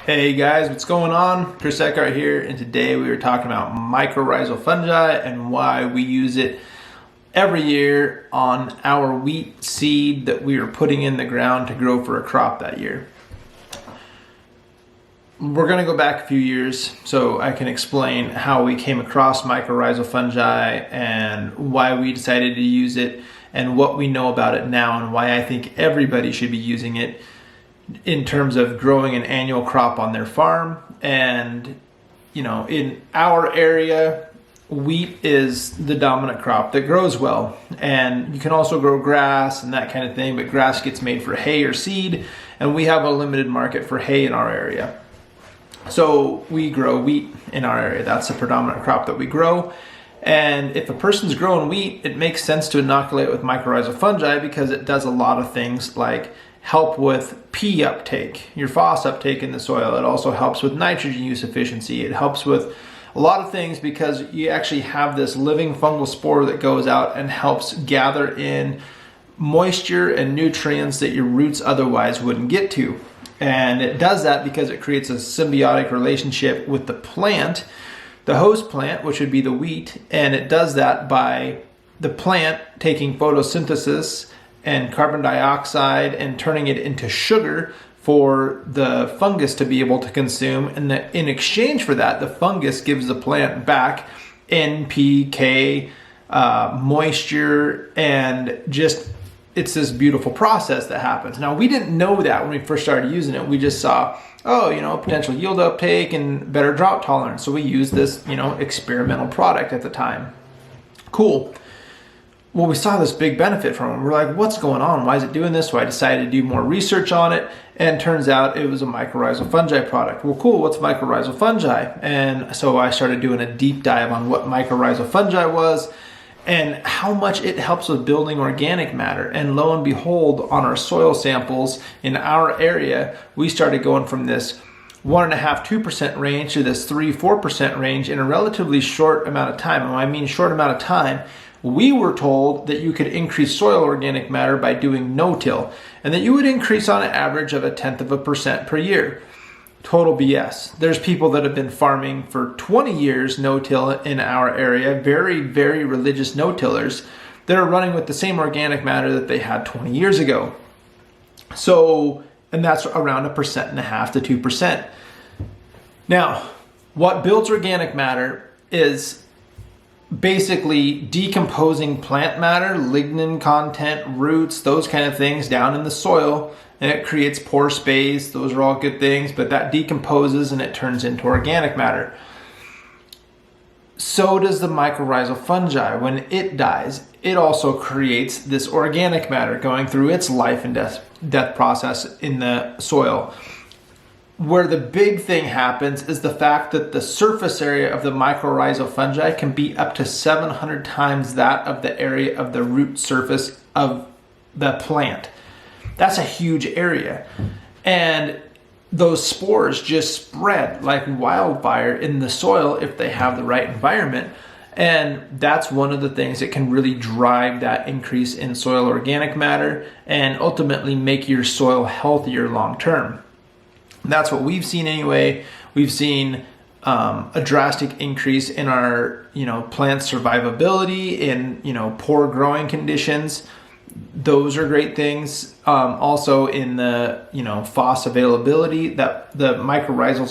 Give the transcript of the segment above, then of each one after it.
Hey guys, what's going on? Chris Eckhart here, and today we were talking about mycorrhizal fungi and why we use it every year on our wheat seed that we are putting in the ground to grow for a crop that year. We're going to go back a few years so I can explain how we came across mycorrhizal fungi and why we decided to use it and what we know about it now and why I think everybody should be using it in terms of growing an annual crop on their farm. And in our area, wheat is the dominant crop that grows well, and you can also grow grass and that kind of thing, but grass gets made for hay or seed, and we have a limited market for hay in our area, so we grow wheat in our area. That's the predominant crop that we grow. And if a person's growing wheat, it makes sense to inoculate with mycorrhizal fungi because it does a lot of things like help with P uptake, your phos uptake in the soil. It also helps with nitrogen use efficiency. It helps with a lot of things because you actually have this living fungal spore that goes out and helps gather in moisture and nutrients that your roots otherwise wouldn't get to. And it does that because it creates a symbiotic relationship with the plant, the host plant, which would be the wheat, and it does that by the plant taking photosynthesis and carbon dioxide and turning it into sugar for the fungus to be able to consume. And in exchange for that, the fungus gives the plant back NPK, moisture, and just it's this beautiful process that happens. Now, we didn't know that when we first started using it. We just saw, potential yield uptake and better drought tolerance. So we used this, experimental product at the time. Cool. Well, we saw this big benefit from it. We're like, what's going on? Why is it doing this? So I decided to do more research on it, and turns out it was a mycorrhizal fungi product. Well, cool, what's mycorrhizal fungi? And so I started doing a deep dive on what mycorrhizal fungi was and how much it helps with building organic matter. And lo and behold, on our soil samples in our area, we started going from this 1.5–2% range to this 3–4% range in a relatively short amount of time. And when I mean short amount of time, we were told that you could increase soil organic matter by doing no-till, and that you would increase on an average of 0.1% per year. Total BS. There's people that have been farming for 20 years no-till in our area, very, very religious no-tillers, that are running with the same organic matter that they had 20 years ago. So, and that's around 1.5–2%. Now, what builds organic matter is basically decomposing plant matter, lignin content, roots, those kind of things down in the soil, and it creates pore space. Those are all good things, but that decomposes and it turns into organic matter. So does the mycorrhizal fungi. When it dies, it also creates this organic matter going through its life and death process in the soil. Where the big thing happens is the fact that the surface area of the mycorrhizal fungi can be up to 700 times that of the area of the root surface of the plant. That's a huge area. And those spores just spread like wildfire in the soil if they have the right environment. And that's one of the things that can really drive that increase in soil organic matter and ultimately make your soil healthier long term. That's what we've seen anyway. We've seen a drastic increase in our, plant survivability in, poor growing conditions. Those are great things. Also in the, phos availability, that the mycorrhizal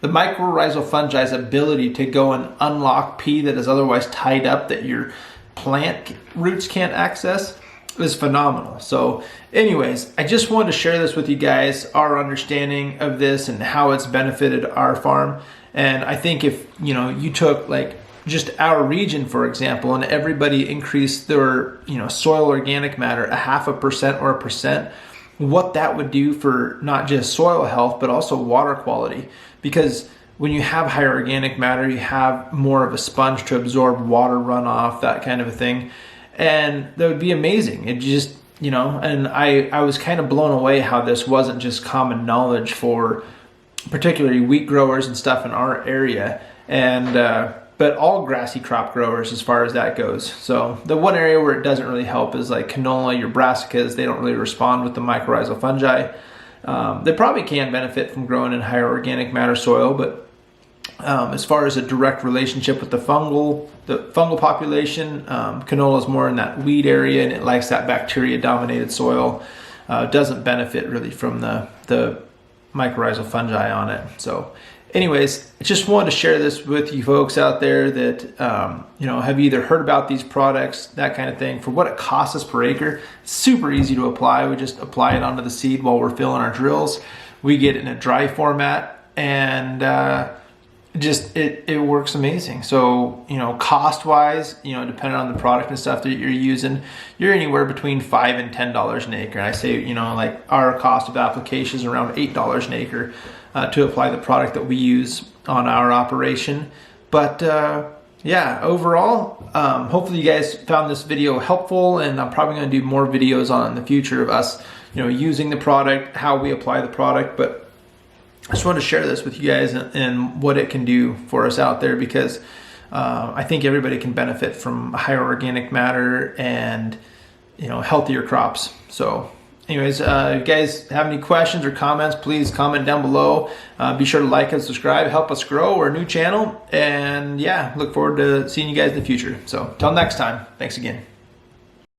fungi's ability to go and unlock P that is otherwise tied up that your plant roots can't access is phenomenal. So anyways, I just wanted to share this with you guys, our understanding of this and how it's benefited our farm. And I think if you took like just our region, for example, and everybody increased their soil organic matter 0.5% or 1%, what that would do for not just soil health but also water quality. Because when you have higher organic matter, you have more of a sponge to absorb water runoff, that kind of a thing. And that would be amazing. It just, and I was kind of blown away how this wasn't just common knowledge for particularly wheat growers and stuff in our area, and but all grassy crop growers as far as that goes. So the one area where it doesn't really help is like canola, your brassicas. They don't really respond with the mycorrhizal fungi. They probably can benefit from growing in higher organic matter soil, but as far as a direct relationship with the fungal population, canola is more in that weed area, and it likes that bacteria-dominated soil. Doesn't benefit really from the mycorrhizal fungi on it. So anyways, I just wanted to share this with you folks out there that have either heard about these products, that kind of thing. For what it costs us per acre, it's super easy to apply. We just apply it onto the seed while we're filling our drills. We get it in a dry format, and it works amazing. So cost wise, depending on the product and stuff that you're using, you're anywhere between $5 and $10 an acre. And I say like our cost of application is around $8 an acre to apply the product that we use on our operation. But yeah, overall, hopefully you guys found this video helpful, and I'm probably going to do more videos on the future of us using the product, how we apply the product. But I just wanted to share this with you guys and what it can do for us out there, because I think everybody can benefit from higher organic matter and healthier crops. So anyways, if you guys have any questions or comments, please comment down below. Be sure to like and subscribe, help us grow. We're a new channel, and yeah, look forward to seeing you guys in the future. So till next time, thanks again.